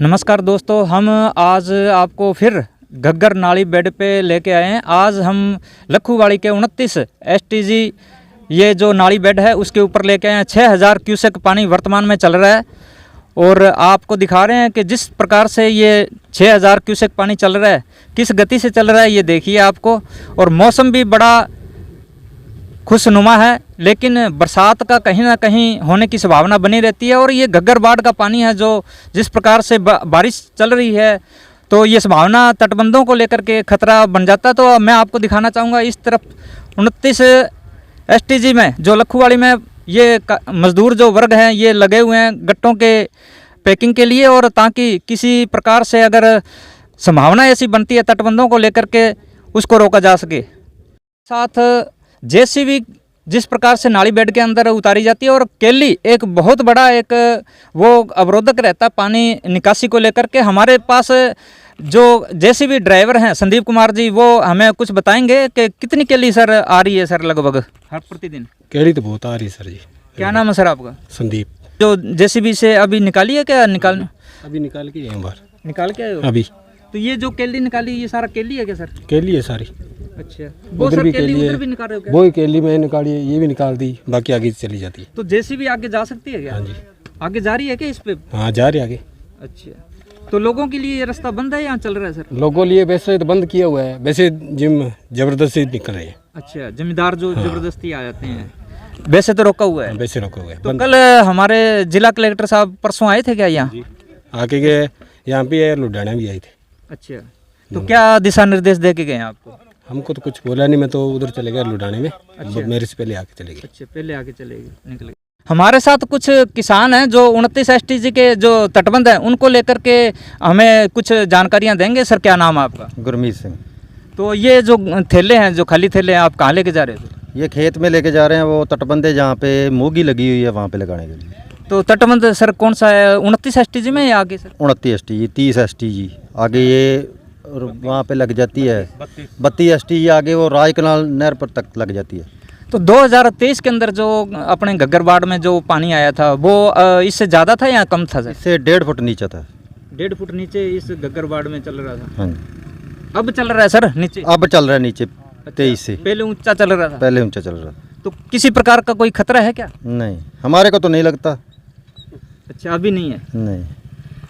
नमस्कार दोस्तों, हम आज आपको फिर घग्गर नाली बेड पे लेके आए हैं। आज हम लखूवाड़ी के 29 STG ये जो नाली बेड है उसके ऊपर लेके आए हैं। 6000 क्यूसेक पानी वर्तमान में चल रहा है और आपको दिखा रहे हैं कि जिस प्रकार से ये 6000 क्यूसेक पानी चल रहा है, किस गति से चल रहा है ये देखिए आपको। और मौसम भी बड़ा खुशनुमा है, लेकिन बरसात का कहीं ना कहीं होने की संभावना बनी रहती है। और ये घग्गर बाढ़ का पानी है जो जिस प्रकार से बारिश चल रही है तो ये संभावना तटबंधों को लेकर के खतरा बन जाता है। तो मैं आपको दिखाना चाहूँगा इस तरफ 29 STG में जो लखूवाड़ी में ये मजदूर जो वर्ग हैं ये लगे हुए हैं गट्टों के पैकिंग के लिए, और ताकि किसी प्रकार से अगर संभावना ऐसी बनती है तटबंधों को लेकर के उसको रोका जा सके। साथ JCB जिस प्रकार से नाली बेड के अंदर उतारी जाती है, और केली एक बहुत बड़ा एक वो अवरोधक रहता है पानी निकासी को लेकर के। हमारे पास जो JCB ड्राइवर हैं संदीप कुमार जी, वो हमें कुछ बताएंगे कि कितनी केली सर आ रही है सर लगभग हर प्रतिदिन। केली तो बहुत आ रही है सर जी। क्या नाम है सर आपका? संदीप। जो JCB से अभी निकाली है क्या? अभी निकाल के आए बाहर। निकाल के आए हो अभी? तो ये जो केली निकाली ये सारा केली है क्या सर? केली है सारी। अच्छा, वो सर केली उधर भी निकाल रहे हो क्या? वो केली में निकाली है, ये भी निकाल दी, बाकी आगे चली जाती है। तो JCB आगे जा सकती है क्या? हाँ जी, आगे जा रही है क्या इस पे? हाँ जा रही है आगे। अच्छा, तो लोगों के लिए ये रास्ता बंद है या चल रहा है सर? लोगों लिए वैसे तो बंद किया हुआ है, वैसे जिम जबरदस्ती निकल रहे हैं। अच्छा, जमींदार जो जबरदस्ती आ जाते हैं, वैसे तो रोका हुआ है। वैसे रोका हुआ है। तो कल हमारे जिला कलेक्टर साहब परसों आए थे क्या यहाँ? आके गए, यहाँ पे लुधियाना भी आए थे। अच्छा, तो क्या दिशा निर्देश दे के गए हैं आपको? हमको तो कुछ बोला नहीं, मैं तो उधर चले गया लुधियाने में। अच्छा। मेरे से पहले आके चले गए। अच्छा, पहले आके चले गए, निकले। हमारे साथ कुछ किसान हैं जो 29 STG के जो तटबंध हैं उनको लेकर के हमें कुछ जानकारियां देंगे। सर क्या नाम है आपका? गुरमीत सिंह। तो ये जो थैले हैं, जो खाली थैले हैं, आप कहाँ लेके जा रहे थे? ये खेत में लेके जा रहे हैं, वो तटबंध है जहाँ पे मोगी लगी हुई है वहाँ पे लगाने के लिए। तो तटबंध सर कौन सा है? 29 STG में या आगे सर? 29 STG, 30 STG आगे ये वहाँ पे लग जाती है। 32 STG आगे वो राज कनाल नहर पर तक लग जाती है। तो 2023 के अंदर जो अपने घग्गर बाढ़ में जो पानी आया था वो इससे ज़्यादा था या कम था सर? इससे 1.5 फुट नीचे था। 1.5 फुट नीचे इस घग्गर बाढ़ में चल रहा था। हाँ जी। अब चल रहा है सर नीचे? अब चल रहा है नीचे 23 से। पहले ऊंचा चल रहा था? पहले ऊंचा चल रहा था। तो किसी प्रकार का कोई खतरा है क्या? नहीं, हमारे को तो नहीं लगता। अच्छा, अभी नहीं है? नहीं,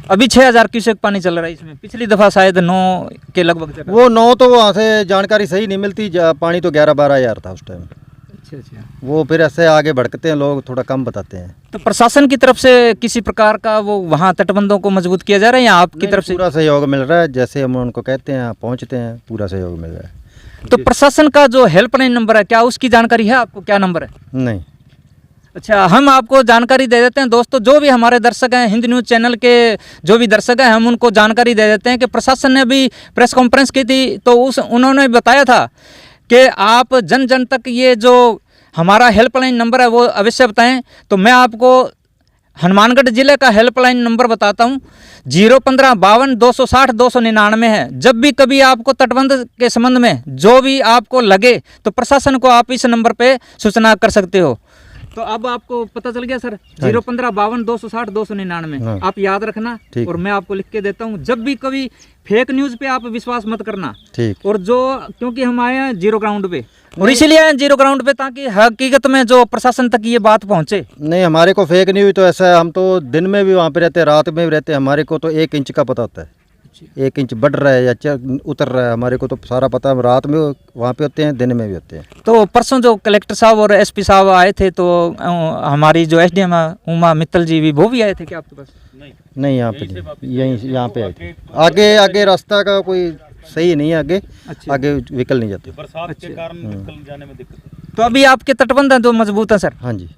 अभी 6000 क्यूसेक पानी चल रहा है इसमें। पिछली दफ़ा शायद 9 के लगभग चल रहा। वो 9 तो वहाँ से जानकारी सही नहीं मिलती। पानी तो 11-12 हज़ार था उस टाइम। अच्छा अच्छा, वो फिर ऐसे आगे भड़कते हैं लोग, थोड़ा कम बताते हैं। तो प्रशासन की तरफ से किसी प्रकार का वो वहाँ तटबंधों को मजबूत किया जा रहा है या आपकी तरफ से? पूरा सहयोग मिल रहा है, जैसे हम उनको कहते हैं पहुँचते हैं, पूरा सहयोग मिल रहा है। तो प्रशासन का जो हेल्पलाइन नंबर है क्या उसकी जानकारी है आपको? क्या नंबर है? नहीं। अच्छा, हम आपको जानकारी दे देते हैं दोस्तों। जो भी हमारे दर्शक हैं, हिंद न्यूज़ चैनल के जो भी दर्शक हैं, हम उनको जानकारी दे देते हैं कि प्रशासन ने अभी प्रेस कॉन्फ्रेंस की थी तो उन्होंने बताया था कि आप जन जन तक ये जो हमारा हेल्पलाइन नंबर है वो अवश्य बताएं। तो मैं आपको हनुमानगढ़ जिले का हेल्पलाइन नंबर बताता हूँ। 015-52-260-299 है। जब भी कभी आपको तटबंध के संबंध में जो भी आपको लगे तो प्रशासन को आप इस नंबर पे सूचना कर सकते हो। तो अब आपको पता चल गया सर? 015-52-260-299 हाँ। आप याद रखना, और मैं आपको लिख के देता हूँ। जब भी कभी फेक न्यूज़ पे आप विश्वास मत करना। ठीक। और जो क्योंकि हम आए हैं जीरो ग्राउंड पे, और इसीलिए आए हैं जीरो ग्राउंड पे ताकि हकीकत में जो प्रशासन तक ये बात पहुँचे। नहीं, हमारे को फेक न्यूज़ तो ऐसा है, हम तो दिन में भी वहाँ पे रहते हैं, रात में भी रहते हैं। हमारे को तो 1 इंच का पता होता है। 1 इंच बढ़ रहा है या उतर रहा है, हमारे को तो सारा पता है। रात में वहाँ पे होते हैं, दिन में भी होते हैं। तो परसों जो कलेक्टर साहब और SP साहब आए थे तो हमारी जो SDM उमा मित्तल जी भी वो भी आए थे क्या आपके पास? नहीं, यहाँ पे नहीं, यहाँ पे आए थे। आगे रास्ता का कोई सही नहीं है आगे। अच्छा। आगे व्हीकल नहीं जाते। बरसात के कारण निकल जाने में दिक्कत है। तो अभी आपके तटबंध हैं जो मजबूत हैं सर? हाँ जी।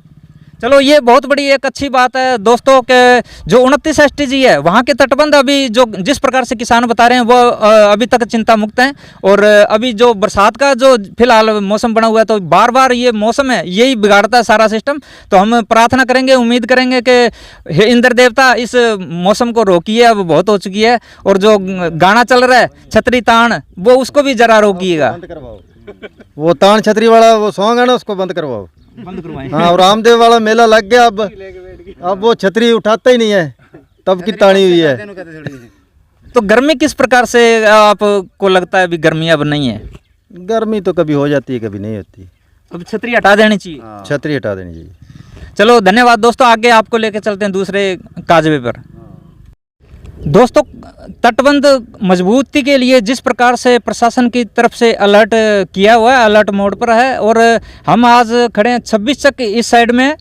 चलो, ये बहुत बड़ी एक अच्छी बात है दोस्तों के जो 29 STG है वहाँ के तटबंध अभी जो जिस प्रकार से किसान बता रहे हैं वो अभी तक चिंता मुक्त हैं। और अभी जो बरसात का जो फिलहाल मौसम बना हुआ है तो बार बार ये मौसम है यही बिगाड़ता है सारा सिस्टम। तो हम प्रार्थना करेंगे, उम्मीद करेंगे कि हे इंद्र देवता इस मौसम को रोकिए, अब बहुत हो चुकी है। और जो गाना चल रहा है छतरी तान, वो उसको भी जरा रोकिएगा। वो तान छतरी वाला वो सॉन्ग है ना, उसको बंद करवाओ। बंद करवाएं। हाँ, और रामदेव वाला मेला लग गया। अब वो छतरी उठाता ही नहीं है। तब की तानी हुई है। तो गर्मी किस प्रकार से आपको लगता है अभी गर्मी अब नहीं है? गर्मी तो कभी हो जाती है कभी नहीं होती। अब छतरी हटा देनी चाहिए। छतरी हटा देनी चाहिए। चलो धन्यवाद दोस्तों, आगे आपको लेके चलते हैं दूसरे काजवे पर। दोस्तों, तटबंध मजबूती के लिए जिस प्रकार से प्रशासन की तरफ से अलर्ट किया हुआ है, अलर्ट मोड पर है, और हम आज खड़े हैं 26 चक इस साइड में,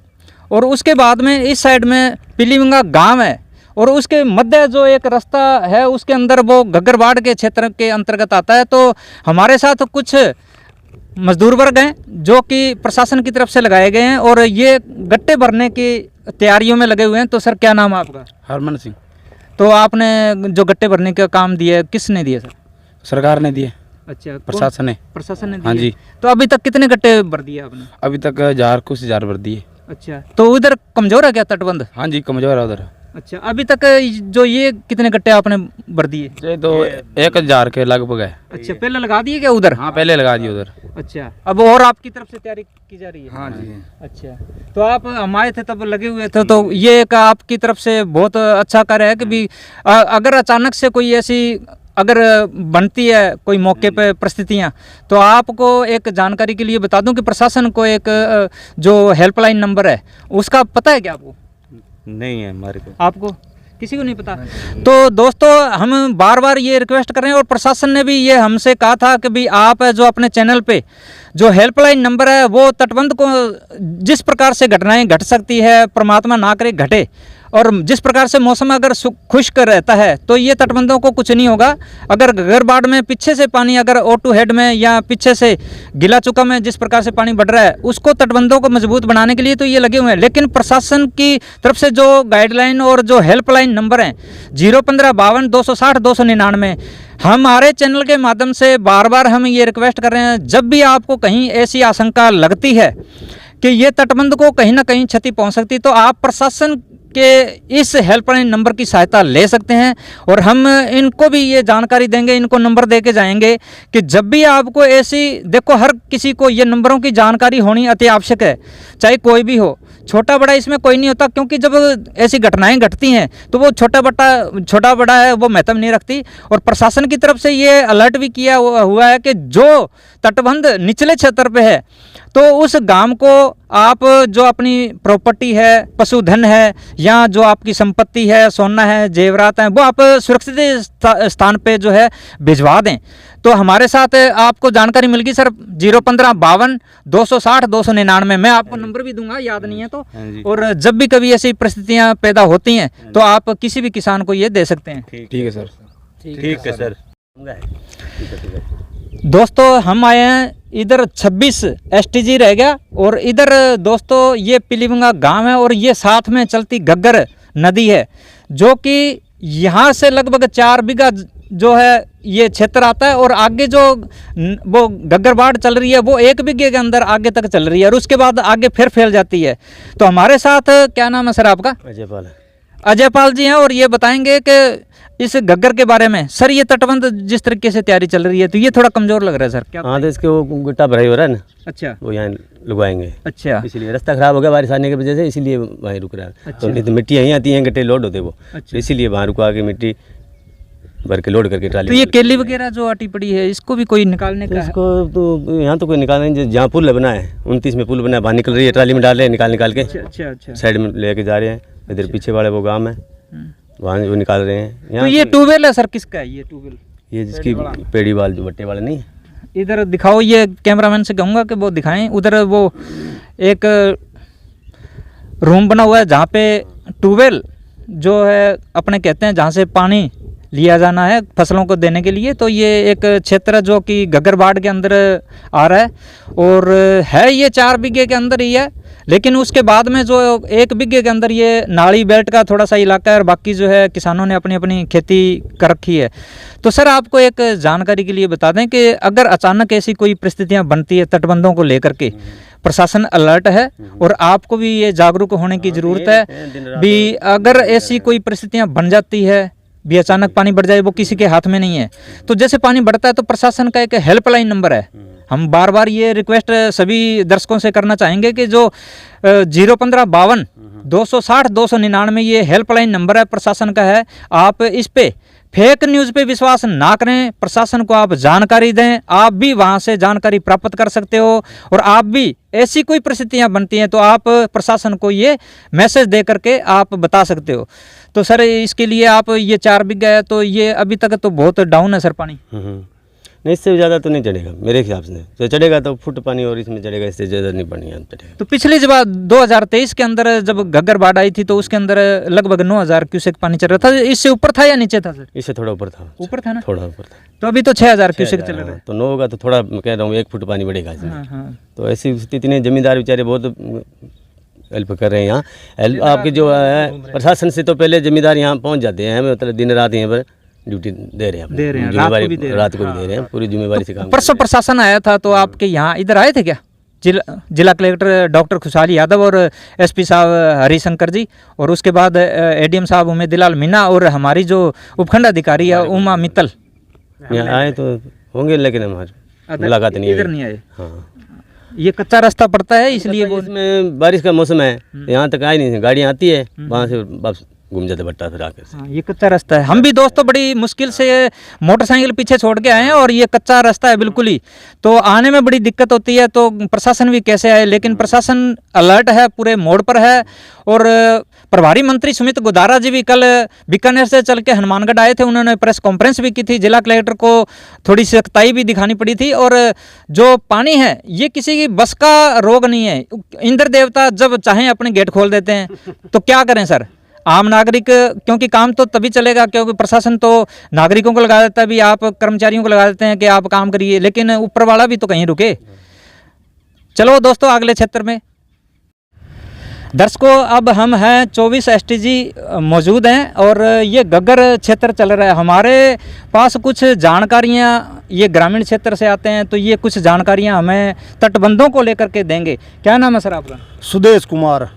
और उसके बाद में इस साइड में पीलीविंगा गांव है, और उसके मध्य जो एक रास्ता है उसके अंदर वो घग्गरबाड़ के क्षेत्र के अंतर्गत आता है। तो हमारे साथ कुछ मजदूर वर्ग हैं जो कि प्रशासन की तरफ से लगाए गए हैं, और ये गट्टे भरने की तैयारियों में लगे हुए हैं। तो सर, क्या नाम है आपका? हरमन सिंह। तो आपने जो गट्टे भरने का काम दिया है, किसने दिया सर? सरकार ने दिए। अच्छा, प्रशासन ने। प्रशासन ने हाँ दिए। जी। तो अभी तक कितने गट्टे भर दिए आपने? अभी तक 1000 कुछ 1000 भर दिए। अच्छा, तो उधर कमजोर है क्या तटबंध? हाँ जी, कमजोर है उधर। अच्छा, अभी तक जो ये कितने गट्टे आपने भर दिए? ये तो 1000 के लगभग है। अच्छा, पहले लगा दिए क्या उधर? हाँ, पहले लगा दिए उधर। अच्छा, अब और आपकी तरफ से तैयारी की जा रही है? हाँ जी। अच्छा, तो आप हम आए थे तब लगे हुए थे, तो ये एक आपकी तरफ से बहुत अच्छा कार्य है कि भी अगर अचानक से कोई ऐसी अगर बनती है कोई मौके पे परिस्थितियाँ, तो आपको एक जानकारी के लिए बता दूं कि प्रशासन को एक जो हेल्पलाइन नंबर है उसका पता है क्या आपको? नहीं है हमारे को। आपको किसी को नहीं पता? तो दोस्तों, हम बार बार ये रिक्वेस्ट कर रहे हैं, और प्रशासन ने भी ये हमसे कहा था कि भी आप जो अपने चैनल पे जो हेल्पलाइन नंबर है वो तटबंध को जिस प्रकार से घटनाएं घट सकती है, परमात्मा ना करे घटे, और जिस प्रकार से मौसम अगर खुश्क रहता है तो ये तटबंधों को कुछ नहीं होगा। अगर घग्गरबाड़ में पीछे से पानी अगर O2 हेड में या पीछे से गिला चुका में जिस प्रकार से पानी बढ़ रहा है, उसको तटबंधों को मजबूत बनाने के लिए तो ये लगे हुए हैं। लेकिन प्रशासन की तरफ से जो गाइडलाइन और जो हेल्पलाइन नंबर हैं 015 52 260 299, हमारे चैनल के माध्यम से बार बार हम ये रिक्वेस्ट कर रहे हैं, जब भी आपको कहीं ऐसी आशंका लगती है कि ये तटबंध को कहीं ना कहीं क्षति पहुंच सकती, तो आप प्रशासन के इस हेल्पलाइन नंबर की सहायता ले सकते हैं। और हम इनको भी ये जानकारी देंगे, इनको नंबर दे के जाएंगे कि जब भी आपको ऐसी, देखो हर किसी को ये नंबरों की जानकारी होनी अति आवश्यक है, चाहे कोई भी हो, छोटा बड़ा इसमें कोई नहीं होता, क्योंकि जब ऐसी घटनाएं घटती हैं तो वो छोटा बड़ा है वो महत्व नहीं रखती। और प्रशासन की तरफ से ये अलर्ट भी किया हुआ है कि जो तटबंध निचले क्षेत्र पे है तो उस गांव को आप जो अपनी प्रॉपर्टी है, पशुधन है, या जो आपकी संपत्ति है, सोना है, जेवरात हैं, वो आप सुरक्षित स्थान पे जो है भिजवा दें। तो हमारे साथ आपको जानकारी मिल गई सर 015 52 260 299, मैं आपको नंबर भी दूंगा, याद नहीं है तो। और जब भी कभी ऐसी परिस्थितियां पैदा होती हैं तो आप किसी भी किसान को ये दे सकते हैं। ठीक है सर। ठीक है सर। दोस्तों, हम आए हैं इधर 26 STG रह गया, और इधर दोस्तों ये पीलीविंगा गांव है, और ये साथ में चलती घग्गर नदी है, जो कि यहाँ से लगभग 4 बीघा जो है ये क्षेत्र आता है, और आगे जो वो घग्गरबाड़ चल रही है वो 1 बीघे के अंदर आगे तक चल रही है, और उसके बाद आगे फिर फैल जाती है। तो हमारे साथ क्या नाम है सर आपका? अजयपाल जी हैं, और ये बताएंगे कि इस घग्गर के बारे में। सर, ये तटबंध जिस तरीके से तैयारी चल रही है तो ये थोड़ा कमजोर लग रहा है सर, क्या? हाँ, तो इसके वो गुट्टा भराई हो रहा है ना। अच्छा, वो यहाँ लगवाएंगे। अच्छा, इसलिए रास्ता खराब हो गया बारिश आने की वजह से, इसीलिए वहीं रुक रहा है। अच्छा। तो नहीं तो मिट्टी यहीं आती है, गट्टे लोड होते वो। अच्छा। इसीलिए वहाँ रुकवा के मिट्टी भर के लोड करके ट्राली। तो ये केली वगैरह जो अटी पड़ी है इसको भी कोई निकालने का है? इसको तो यहाँ तो कोई निकालना नहीं, जहाँ पुल बना है 29 में पुल बना है, बाहर निकल रही है, ट्राली में डाल रहे हैं, निकाल के अच्छा, साइड में लेके जा रहे हैं। इधर पीछे वाले वो गाँव है, वहाँ वो निकाल रहे हैं। तो ये ट्यूबवेल है सर, किसका है ये ट्यूबवेल? ये जिसकी पेड़ी वाल जो बट्टे वाले नहीं है। इधर दिखाओ, ये कैमरामैन से कहूँगा कि वो दिखाएं। उधर वो एक रूम बना हुआ है जहाँ पे ट्यूबवेल जो है अपने कहते हैं जहाँ से पानी लिया जाना है फसलों को देने के लिए। तो ये एक क्षेत्र जो कि घग्गरबाड़ के अंदर आ रहा है, और है ये 4 बीघे के अंदर ही है, लेकिन उसके बाद में जो 1 बीघे के अंदर ये नाली बेल्ट का थोड़ा सा इलाका है, और बाकी जो है किसानों ने अपनी अपनी खेती कर रखी है। तो सर, आपको एक जानकारी के लिए बता दें कि अगर अचानक ऐसी कोई परिस्थितियां बनती है तटबंधों को लेकर के, प्रशासन अलर्ट है, और आपको भी ये जागरूक होने की ज़रूरत है भी। अगर ऐसी कोई परिस्थितियां बन जाती है भी अचानक पानी बढ़ जाए वो किसी के हाथ में नहीं है। तो जैसे पानी बढ़ता है तो प्रशासन का एक हेल्पलाइन नंबर है। हम बार बार ये रिक्वेस्ट सभी दर्शकों से करना चाहेंगे कि जो 01552 260 299 ये हेल्पलाइन नंबर है, प्रशासन का है। आप इस पे फेक न्यूज़ पे विश्वास ना करें, प्रशासन को आप जानकारी दें, आप भी वहाँ से जानकारी प्राप्त कर सकते हो। और आप भी ऐसी कोई परिस्थितियाँ बनती हैं तो आप प्रशासन को ये मैसेज दे करके आप बता सकते हो। तो सर इसके लिए आप ये 4 बीघा है तो ये अभी तक तो बहुत डाउन है सर पानी। नहीं, इससे ज़्यादा तो नहीं चढ़ेगा मेरे हिसाब से। तो चढ़ेगा तो फुट पानी और इसमें चढ़ेगा, इससे ज़्यादा नहीं पानी यहाँ चढ़ेगा। तो पिछली जब 2023 के अंदर जब घग्गर बाढ़ आई थी तो उसके अंदर लगभग 9000 क्यूसेक पानी चल रहा था। इससे ऊपर था या नीचे था सर? इससे थोड़ा ऊपर था। ऊपर था ना? थोड़ा ऊपर था। तो अभी तो 6000 क्यूसेक चल रहा है। तो 9 होगा तो थोड़ा मैं कह रहा हूँ 1 फुट पानी बढ़ेगा इसमें। हाँ। तो ऐसी स्थिति नहीं, जमींदार बेचारे बहुत हेल्प कर रहे हैं यहाँ। हेल्प आपके जो है प्रशासन से तो पहले जमींदार यहाँ पहुँच जाते हैं, मतलब दिन रात यहाँ पर ड्यूटी दे रहे हैं, जिम्मेवारी रात को भी दे रहे हैं, पूरी जिम्मेवारी से काम। परसों प्रशासन आया था तो आपके यहाँ इधर आए थे क्या? जिला कलेक्टर डॉक्टर खुशहाल यादव और एसपी साहब हरिशंकर जी, और उसके बाद एडीएम साहब उमेदलाल मीना और हमारी जो उपखंड अधिकारी है उमा मित्तल यहाँ आए तो होंगे, लेकिन हमारी मुलाकात नहीं इधर नहीं आए। हाँ, ये कच्चा रास्ता पड़ता है इसलिए वो इसमें बारिश का मौसम है, यहाँ तक आई नहीं, गाड़ियाँ आती है वहाँ से वापस घूम जाते भट्टा फिर आकर से। हाँ, ये कच्चा रास्ता है। हम भी दोस्तों बड़ी मुश्किल से मोटरसाइकिल पीछे छोड़ के आए हैं और ये कच्चा रास्ता है बिल्कुल ही, तो आने में बड़ी दिक्कत होती है। तो प्रशासन भी कैसे आए, लेकिन प्रशासन अलर्ट है, पूरे मोड़ पर है। और प्रभारी मंत्री सुमित गोदारा जी भी कल बीकानेर से चल के हनुमानगढ़ आए थे, उन्होंने प्रेस कॉन्फ्रेंस भी की थी। जिला कलेक्टर को थोड़ी सख्ताई भी दिखानी पड़ी थी। और जो पानी है ये किसी की बस का रोग नहीं है। इंद्र देवता जब चाहें अपने गेट खोल देते हैं, तो क्या करें सर आम नागरिक, क्योंकि काम तो तभी चलेगा क्योंकि प्रशासन तो नागरिकों को लगा देता है, भी आप कर्मचारियों को लगा देते हैं कि आप काम करिए, लेकिन ऊपर वाला भी तो कहीं रुके। चलो दोस्तों अगले क्षेत्र में दर्शकों, अब हम हैं 24 STG मौजूद हैं और ये घग्गर क्षेत्र चल रहा है। हमारे पास कुछ जानकारियाँ, ये ग्रामीण क्षेत्र से आते हैं तो ये कुछ जानकारियाँ हमें तटबंधों को लेकर के देंगे। क्या नाम है सर आपका? सुदेश कुमार।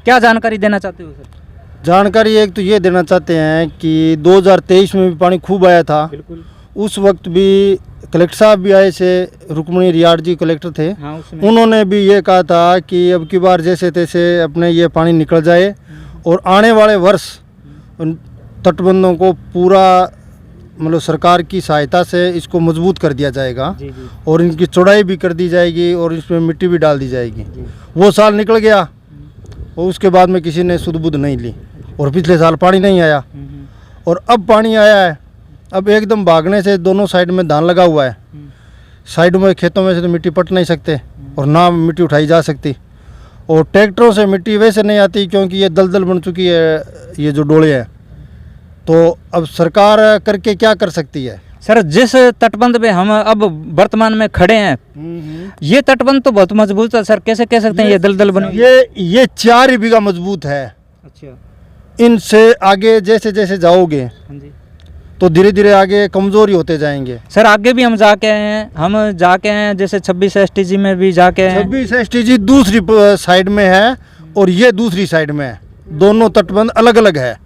क्या जानकारी देना चाहते हो सर? जानकारी एक तो ये देना चाहते हैं कि 2023 में भी पानी खूब आया था। बिल्कुल। उस वक्त भी कलेक्टर साहब भी आए थे, रुक्मणी रियाड़ जी कलेक्टर थे। हाँ, उन्होंने भी ये कहा था कि अब की बार जैसे तैसे अपने ये पानी निकल जाए और आने वाले वर्ष तटबंधों को पूरा मतलब सरकार की सहायता से इसको मजबूत कर दिया जाएगा। जी जी। और इनकी चौड़ाई भी कर दी जाएगी और इसमें मिट्टी भी डाल दी जाएगी। वो साल निकल गया और उसके बाद में किसी ने सुध बुध नहीं ली और पिछले साल पानी नहीं आया और अब पानी आया है। अब एकदम भागने से दोनों साइड में धान लगा हुआ है, साइड में खेतों में से तो मिट्टी पट नहीं सकते और ना मिट्टी उठाई जा सकती। और ट्रैक्टरों से मिट्टी वैसे नहीं आती क्योंकि ये दलदल बन चुकी है, ये जो डोले हैं। तो अब सरकार करके क्या कर सकती है? सर जिस तटबंध पे हम अब वर्तमान में खड़े हैं, ये तटबंध तो बहुत मजबूत है सर, कैसे कह सकते हैं ये दलदल बने? ये 4 बीघा मजबूत है। अच्छा। इनसे आगे जैसे जैसे जाओगे हाँ जी। तो धीरे धीरे आगे कमजोरी होते जाएंगे। सर आगे भी हम जाके आए हैं, हम जाके आए हैं, जैसे 26 STG में भी जाके आए हैं। 26 STG दूसरी साइड में है और ये दूसरी साइड में है, दोनों तटबंध अलग अलग है।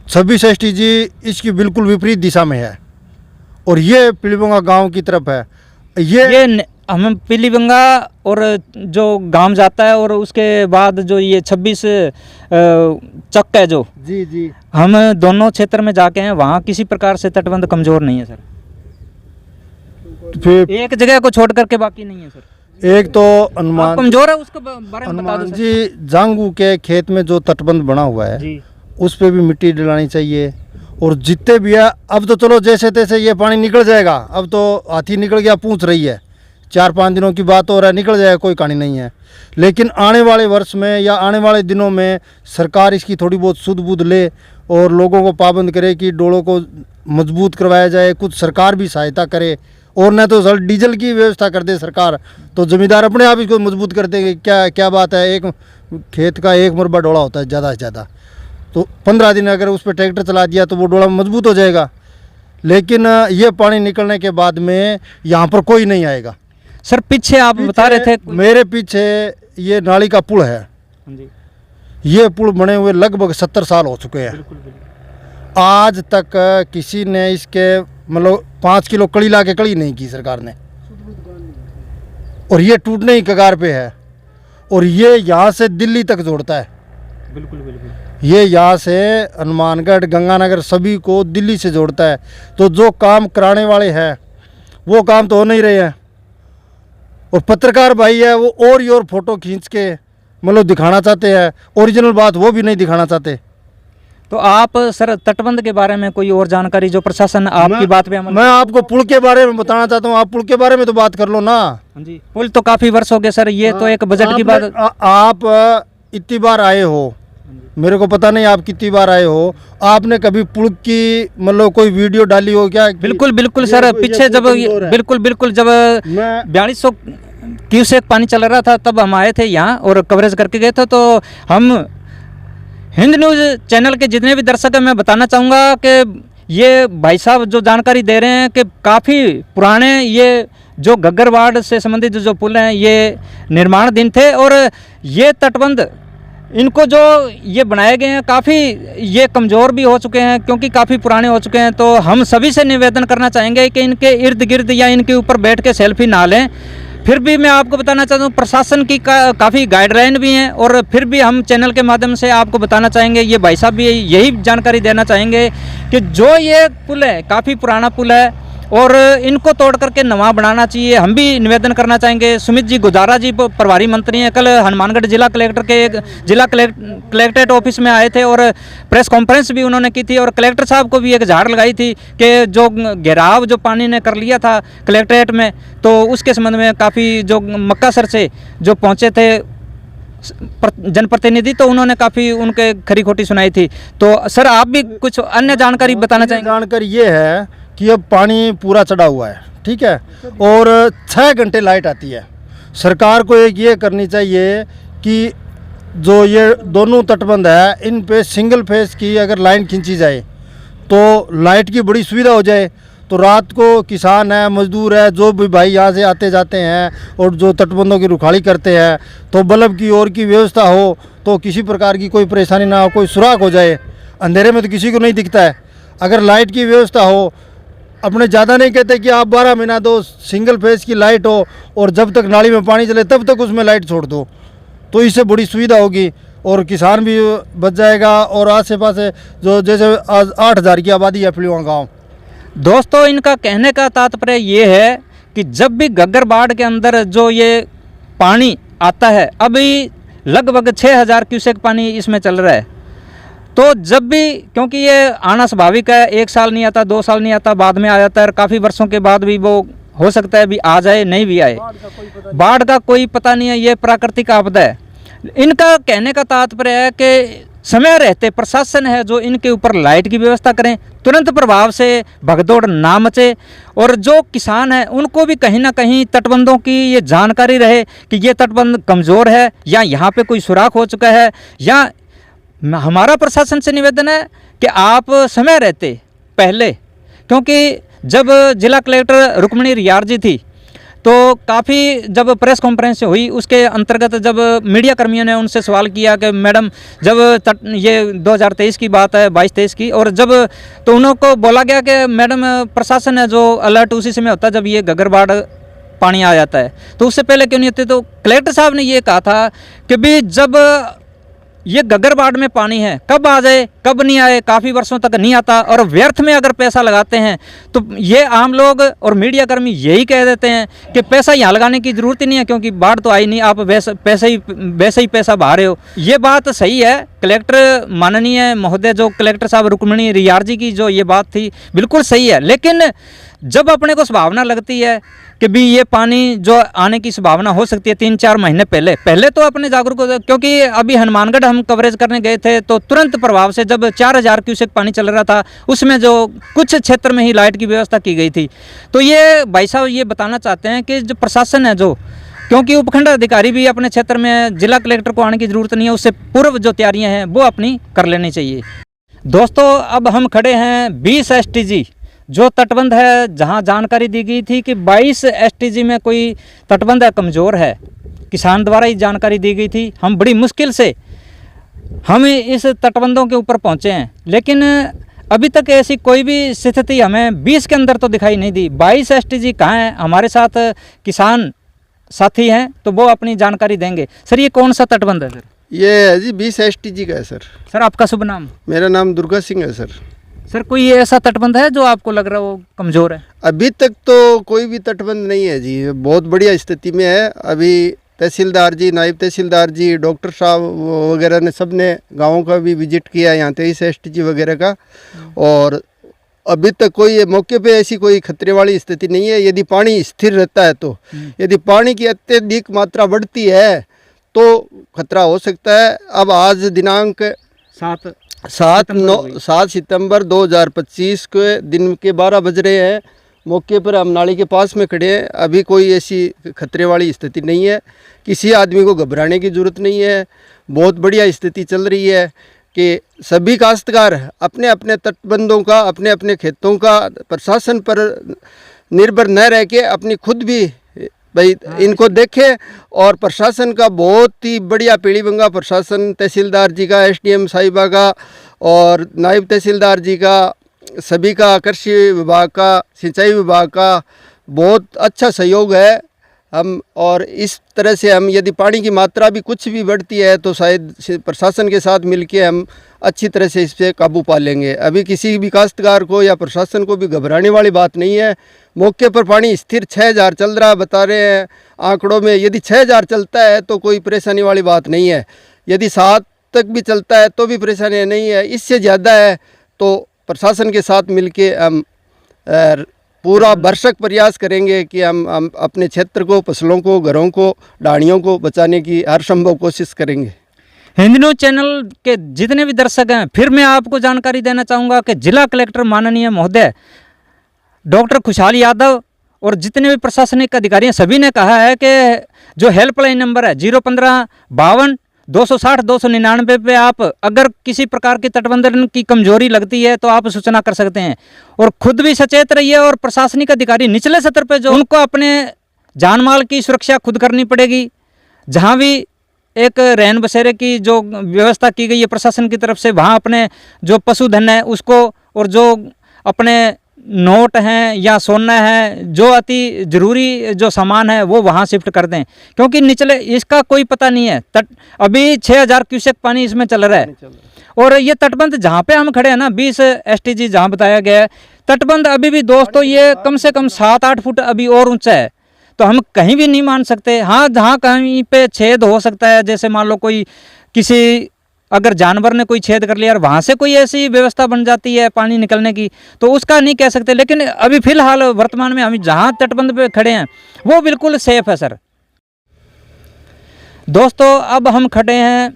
26 STG इसकी बिल्कुल विपरीत दिशा में है और ये पीलीबंगा गांव की तरफ है। ये हम पीलीबंगा और जो गांव जाता है और उसके बाद जो ये 26 चक है जो, जी जी, हम दोनों क्षेत्र में जाके हैं, वहाँ किसी प्रकार से तटबंध कमजोर नहीं है सर। फिर एक जगह को छोड़ करके बाकी नहीं है सर। एक तो हनुमान कमजोर है, उसके बारे में बता दो हनुमान सर। जी जांगू के खेत में जो तटबंध बना हुआ है जी। उस पे भी मिट्टी डलानी चाहिए। और जितने भी है अब तो चलो जैसे तैसे ये पानी निकल जाएगा। अब तो हाथी निकल गया, पूछ रही है, 4-5 दिनों की बात हो रहा है, निकल जाएगा, कोई कहानी नहीं है। लेकिन आने वाले वर्ष में या आने वाले दिनों में सरकार इसकी थोड़ी बहुत सुध बुध ले और लोगों को पाबंद करे कि डोलों को मजबूत करवाया जाए। कुछ सरकार भी सहायता करे और न तो सर डीजल की व्यवस्था कर दे सरकार, तो जमींदार अपने आप इसको मजबूत कर देंगे। क्या बात है, एक खेत का 1 मरबा डोला होता है ज़्यादा से ज़्यादा, तो 15 दिन अगर उस पर ट्रैक्टर चला दिया तो वो डोला मजबूत हो जाएगा। लेकिन ये पानी निकलने के बाद में यहाँ पर कोई नहीं आएगा। सर पीछे आप बता रहे थे, मेरे पीछे ये नाली का पुल है। जी। ये पुल बने हुए लगभग 70 साल हो चुके हैं। आज तक किसी ने इसके मतलब 5 किलो कड़ी ला के कड़ी नहीं की सरकार ने, और ये टूटने ही कगार पे है। और ये यहाँ से दिल्ली तक जोड़ता है, बिल्कुल बिल्कुल। ये यहाँ से हनुमानगढ़ गंगानगर सभी को दिल्ली से जोड़ता है। तो जो काम कराने वाले हैं वो काम तो हो नहीं रहे हैं, और पत्रकार भाई है वो और फोटो खींच के मतलब दिखाना चाहते हैं, ओरिजिनल बात वो भी नहीं दिखाना चाहते। तो आप सर तटबंध के बारे में कोई और जानकारी जो प्रशासन आपकी बात पे अमल। मैं आपको पुल के बारे में बताना चाहता हूँ, आप पुल के बारे में तो बात कर लो ना। जी, पुल तो काफी वर्ष हो गए सर, ये तो एक बजट की बात। आप इतनी बार आए हो, मेरे को पता नहीं आप कितनी बार आए हो, आपने कभी पुल की मतलब कोई वीडियो डाली हो क्या? बिल्कुल बिल्कुल सर, पीछे जब बिल्कुल बिल्कुल जब 4200 क्यूसेक पानी चल रहा था तब हम आए थे यहाँ और कवरेज करके गए थे। तो हम हिंद न्यूज़ चैनल के जितने भी दर्शक हैं मैं बताना चाहूँगा कि ये भाई साहब जो जानकारी दे रहे हैं कि काफ़ी पुराने ये जो घग्गर वार्ड से संबंधित जो पुल हैं ये निर्माणाधीन थे, और ये तटबंध इनको जो ये बनाए गए हैं काफ़ी ये कमज़ोर भी हो चुके हैं क्योंकि काफ़ी पुराने हो चुके हैं। तो हम सभी से निवेदन करना चाहेंगे कि इनके इर्द गिर्द या इनके ऊपर बैठ के सेल्फी ना लें। फिर भी मैं आपको बताना चाहता हूँ प्रशासन की काफ़ी गाइडलाइन भी हैं, और फिर भी हम चैनल के माध्यम से आपको बताना चाहेंगे, ये भाई साहब भी यही जानकारी देना चाहेंगे कि जो ये पुल है काफ़ी पुराना पुल है और इनको तोड़ करके नवा बनाना चाहिए। हम भी निवेदन करना चाहेंगे। सुमित जी गुजारा जी प्रभारी मंत्री हैं, कल हनुमानगढ़ जिला कलेक्टर के जिला कलेक्ट्रेट ऑफिस में आए थे और प्रेस कॉन्फ्रेंस भी उन्होंने की थी, और कलेक्टर साहब को भी एक झाड़ लगाई थी कि जो घेराव जो पानी ने कर लिया था कलेक्ट्रेट में, तो उसके संबंध में काफ़ी जो मक्कासर से जो पहुँचे थे जनप्रतिनिधि तो उन्होंने काफ़ी उनके खरी खोटी सुनाई थी। तो सर आप भी कुछ अन्य जानकारी बताना चाहेंगे? जानकारी ये है कि अब पानी पूरा चढ़ा हुआ है, ठीक है, और 6 घंटे लाइट आती है। सरकार को एक ये करनी चाहिए कि जो ये दोनों तटबंध है इन पे सिंगल फेस की अगर लाइन खींची जाए तो लाइट की बड़ी सुविधा हो जाए। तो रात को किसान है, मजदूर है, जो भी भाई यहाँ से आते जाते हैं और जो तटबंधों की रुखाली करते हैं तो बल्ब की और की व्यवस्था हो तो किसी प्रकार की कोई परेशानी ना हो, कोई सुराख हो जाए। अंधेरे में तो किसी को नहीं दिखता है। अगर लाइट की व्यवस्था हो, अपने ज़्यादा नहीं कहते कि आप 12 महीना दो, सिंगल फेस की लाइट हो और जब तक नाली में पानी चले तब तक उसमें लाइट छोड़ दो, तो इससे बड़ी सुविधा होगी और किसान भी बच जाएगा। और आसे पास जो जैसे आज 8000 की आबादी है फिलवा गाँव। दोस्तों इनका कहने का तात्पर्य ये है कि जब भी घग्गर बाढ़ के अंदर जो ये पानी आता है, अभी लगभग 6000 क्यूसेक पानी इसमें चल रहा है, तो जब भी क्योंकि ये आना स्वाभाविक है, 1 साल नहीं आता, 2 साल नहीं आता, बाद में आ जाता है, और काफ़ी वर्षों के बाद भी वो हो सकता है भी आ जाए नहीं भी आए। बाढ़ का कोई पता नहीं है, ये प्राकृतिक आपदा है। इनका कहने का तात्पर्य है कि समय रहते प्रशासन है जो इनके ऊपर लाइट की व्यवस्था करें, तुरंत प्रभाव से भगदौड़ ना मचे, और जो किसान हैं उनको भी कहीं ना कहीं तटबंधों की ये जानकारी रहे कि ये तटबंध कमज़ोर है या यहाँ पे कोई सुराख हो चुका है। या हमारा प्रशासन से निवेदन है कि आप समय रहते पहले, क्योंकि जब जिला कलेक्टर रुक्मणी रियार जी थी तो काफ़ी जब प्रेस कॉन्फ्रेंस हुई उसके अंतर्गत जब मीडिया कर्मियों ने उनसे सवाल किया कि मैडम जब ये 2023 की बात है, 22-23 की, और जब तो उनको बोला गया कि मैडम प्रशासन है जो अलर्ट उसी समय होता है जब ये घग्गर बाढ़ पानी आ जाता है, तो उससे पहले क्यों नहीं होते। तो कलेक्टर साहब ने ये कहा था कि भी जब ये घग्गर बाढ़ में पानी है कब आ जाए कब नहीं आए, काफ़ी वर्षों तक नहीं आता, और व्यर्थ में अगर पैसा लगाते हैं तो ये आम लोग और मीडिया कर्मी यही कह देते हैं कि पैसा यहाँ लगाने की ज़रूरत ही नहीं है क्योंकि बाढ़ तो आई नहीं, आप वैसे ही पैसा बहा रहे हो। ये बात सही है। कलेक्टर माननीय महोदय जो कलेक्टर साहब रुक्मणी रियार जी की जो ये बात थी बिल्कुल सही है, लेकिन जब अपने को संभावना लगती है कि भी ये पानी जो आने की संभावना हो सकती है 3-4 महीने पहले तो अपने जागरूक हो, क्योंकि अभी हनुमानगढ़ हम कवरेज करने गए थे तो तुरंत प्रभाव से जब 4000 क्यूसेक पानी चल रहा था उसमें जो कुछ क्षेत्र में ही लाइट की व्यवस्था की गई थी। तो ये भाई साहब ये बताना चाहते हैं कि जो प्रशासन है जो, क्योंकि उपखंड अधिकारी भी अपने क्षेत्र में जिला कलेक्टर को आने की ज़रूरत नहीं है, उससे पूर्व जो तैयारियाँ हैं वो अपनी कर लेनी चाहिए। दोस्तों अब हम खड़े हैं 20 STG जो तटबंध है, जहां जानकारी दी गई थी कि 22 STG में कोई तटबंध है कमज़ोर है, किसान द्वारा ही जानकारी दी गई थी। हम बड़ी मुश्किल से हम इस तटबंधों के ऊपर पहुंचे हैं, लेकिन अभी तक ऐसी कोई भी स्थिति हमें 20 के अंदर तो दिखाई नहीं दी। 22 STG कहाँ हैं? हमारे साथ किसान साथी हैं तो वो अपनी जानकारी देंगे। सर ये कौन सा तटबंध है सर? ये है जी 20 STG का है सर। सर आपका शुभ नाम? मेरा नाम दुर्गा सिंह है सर। सर कोई ऐसा तटबंध है जो आपको लग रहा है वो कमज़ोर है? अभी तक तो कोई भी तटबंध नहीं है जी, बहुत बढ़िया स्थिति में है। अभी तहसीलदार जी, नायब तहसीलदार जी, डॉक्टर साहब वगैरह ने सब ने गाँवों का भी विजिट किया यहाँ 23 STG वगैरह का, और अभी तक कोई मौके पे ऐसी कोई खतरे वाली स्थिति नहीं है। यदि पानी स्थिर रहता है तो, यदि पानी की अत्यधिक मात्रा बढ़ती है तो खतरा हो सकता है। अब आज दिनांक 7 सितंबर 2025 के दिन के 12 बज रहे हैं। मौके पर हम नाली के पास में खड़े हैं। अभी कोई ऐसी खतरे वाली स्थिति नहीं है, किसी आदमी को घबराने की ज़रूरत नहीं है। बहुत बढ़िया स्थिति चल रही है कि सभी काश्तकार अपने अपने तटबंधों का, अपने अपने खेतों का प्रशासन पर निर्भर न रह के अपनी खुद भी भाई इनको देखें। और प्रशासन का बहुत ही बढ़िया पीलीबंगा प्रशासन, तहसीलदार जी का, SDM साहिबा का और नायब तहसीलदार जी का, सभी का, कृषि विभाग का, सिंचाई विभाग का बहुत अच्छा सहयोग है। हम और इस तरह से हम यदि पानी की मात्रा भी कुछ भी बढ़ती है तो शायद प्रशासन के साथ मिलके हम अच्छी तरह से इस पर काबू पा लेंगे। अभी किसी भी काश्तकार को या प्रशासन को भी घबराने वाली बात नहीं है। मौके पर पानी स्थिर 6000 चल रहा बता रहे हैं आंकड़ों में। यदि 6000 चलता है तो कोई परेशानी वाली बात नहीं है। यदि 7 तक भी चलता है तो भी परेशानी नहीं है। इससे ज़्यादा है तो प्रशासन के साथ मिलके हम पूरा भरसक प्रयास करेंगे कि हम अपने क्षेत्र को, फसलों को, घरों को, ढाणियों को बचाने की हर संभव कोशिश करेंगे। हिंद न्यूज़ चैनल के जितने भी दर्शक हैं, फिर मैं आपको जानकारी देना चाहूँगा कि जिला कलेक्टर माननीय महोदय डॉक्टर खुशहाल यादव और जितने भी प्रशासनिक अधिकारी हैं सभी ने कहा है कि जो हेल्पलाइन नंबर है 01552 260 299 पे आप अगर किसी प्रकार की तटबंधन की कमजोरी लगती है तो आप सूचना कर सकते हैं। और खुद भी सचेत रहिए और प्रशासनिक अधिकारी निचले स्तर पे जो उनको अपने जान माल की सुरक्षा खुद करनी पड़ेगी। जहाँ भी एक रहन बसेरे की जो व्यवस्था की गई है प्रशासन की तरफ से, वहाँ अपने जो पशुधन है उसको और जो अपने नोट हैं या सोना है, जो अति ज़रूरी जो सामान है वो वहाँ शिफ्ट कर दें, क्योंकि निचले इसका कोई पता नहीं है। अभी 6000 क्यूसेक पानी इसमें चल रहा है। और ये तटबंध जहाँ पे हम खड़े हैं ना 20 STG जहाँ बताया गया है, तटबंध अभी भी दोस्तों ये कम से कम 7-8 फुट अभी और ऊंचा है। तो हम कहीं भी नहीं मान सकते। हाँ, जहाँ कहीं पे छेद हो सकता है, जैसे मान लो कोई किसी अगर जानवर ने कोई छेद कर लिया और वहाँ से कोई ऐसी व्यवस्था बन जाती है पानी निकलने की, तो उसका नहीं कह सकते। लेकिन अभी फ़िलहाल वर्तमान में हम जहाँ तटबंध पे खड़े हैं वो बिल्कुल सेफ है सर। दोस्तों अब हम खड़े हैं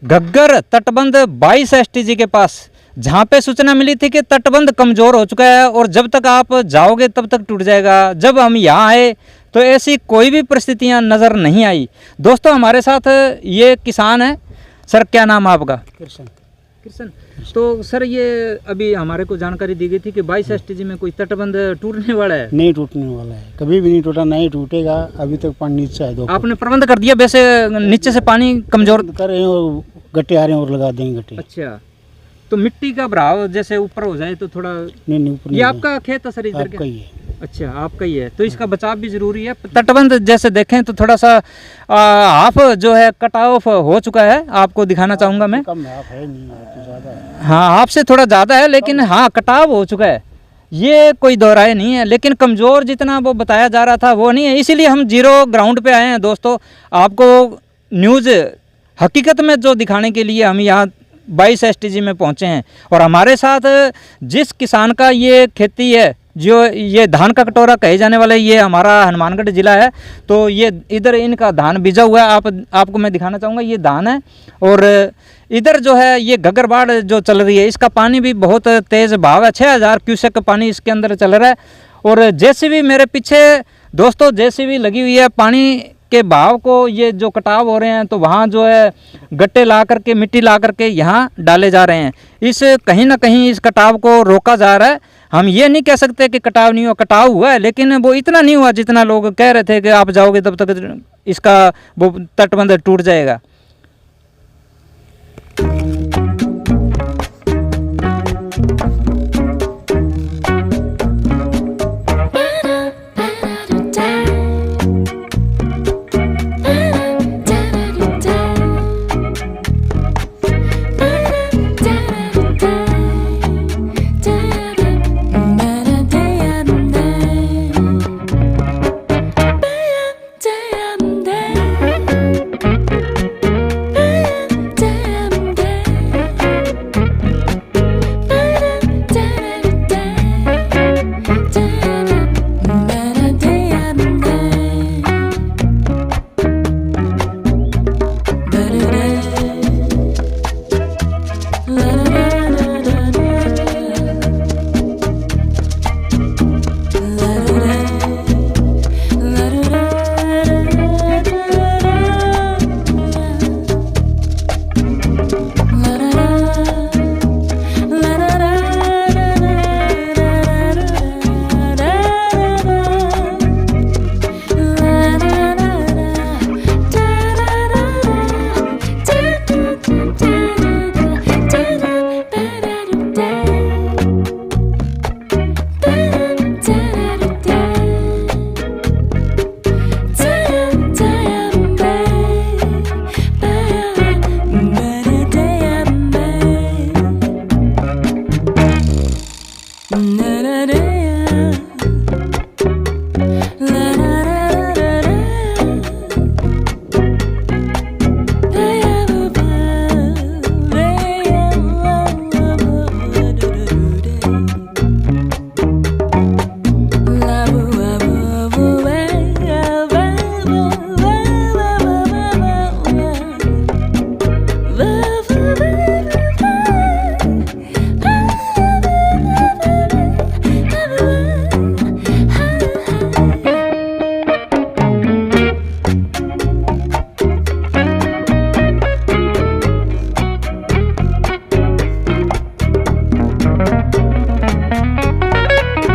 घग्गर तटबंध 22 STG के पास, जहाँ पे सूचना मिली थी कि तटबंध कमज़ोर हो चुका है और जब तक आप जाओगे तब तक टूट जाएगा। जब हम यहाँ आए तो ऐसी कोई भी परिस्थितियाँ नज़र नहीं आई। दोस्तों हमारे साथ ये किसान है। सर क्या नाम है आपका? कृष्ण। तो सर ये अभी हमारे को जानकारी दी गई थी कि 22 STG में कोई तटबंध टूटने वाला है। नहीं टूटने वाला है, कभी भी नहीं टूटा, नहीं टूटेगा। अभी तक पानी नीचे है। आपने प्रबंध कर दिया? वैसे नीचे से पानी कमजोर कर रहे हैं और गट्टे आ रहे हैं और लगा देंगे गट्टे। अच्छा, तो मिट्टी का भराव जैसे ऊपर हो जाए तो थोड़ा नहीं ऊपर। ये आपका खेत है सर? इधर आपका ही है। अच्छा, आपका ही है, तो इसका बचाव भी जरूरी है। तटबंध जैसे देखें तो थोड़ा सा हाफ जो है कट ऑफ हो चुका है। आपको दिखाना चाहूँगा मैं। कम है, है नहीं है, ज़्यादा है। हाँ, हाफ से थोड़ा ज़्यादा है, लेकिन हाँ कटाव हो चुका है, ये कोई दोहराए नहीं है। लेकिन कमज़ोर जितना वो बताया जा रहा था वो नहीं है। इसीलिए हम जीरो ग्राउंड पे आए हैं दोस्तों, आपको न्यूज़ हकीकत में जो दिखाने के लिए हम यहाँ 22 STG में पहुँचे हैं। और हमारे साथ जिस किसान का ये खेती है, जो ये धान का कटोरा कहे जाने वाला, ये हमारा हनुमानगढ़ ज़िला है, तो ये इधर इनका धान बीजा हुआ है। आपको मैं दिखाना चाहूँगा, ये धान है। और इधर जो है ये घग्गर बाढ़ जो चल रही है, इसका पानी भी बहुत तेज़ बहाव है। 6000 क्यूसेक पानी इसके अंदर चल रहा है। और JCB मेरे पीछे दोस्तों JCB लगी हुई है। पानी के बहाव को ये जो कटाव हो रहे हैं तो वहाँ जो है गट्टे ला करके, मिट्टी ला करके यहाँ डाले जा रहे हैं। इस कहीं ना कहीं इस कटाव को रोका जा रहा है। हम ये नहीं कह सकते कि कटाव नहीं हुआ, कटाव हुआ है, लेकिन वो इतना नहीं हुआ जितना लोग कह रहे थे कि आप जाओगे तब तक इसका वो तटबंध टूट जाएगा।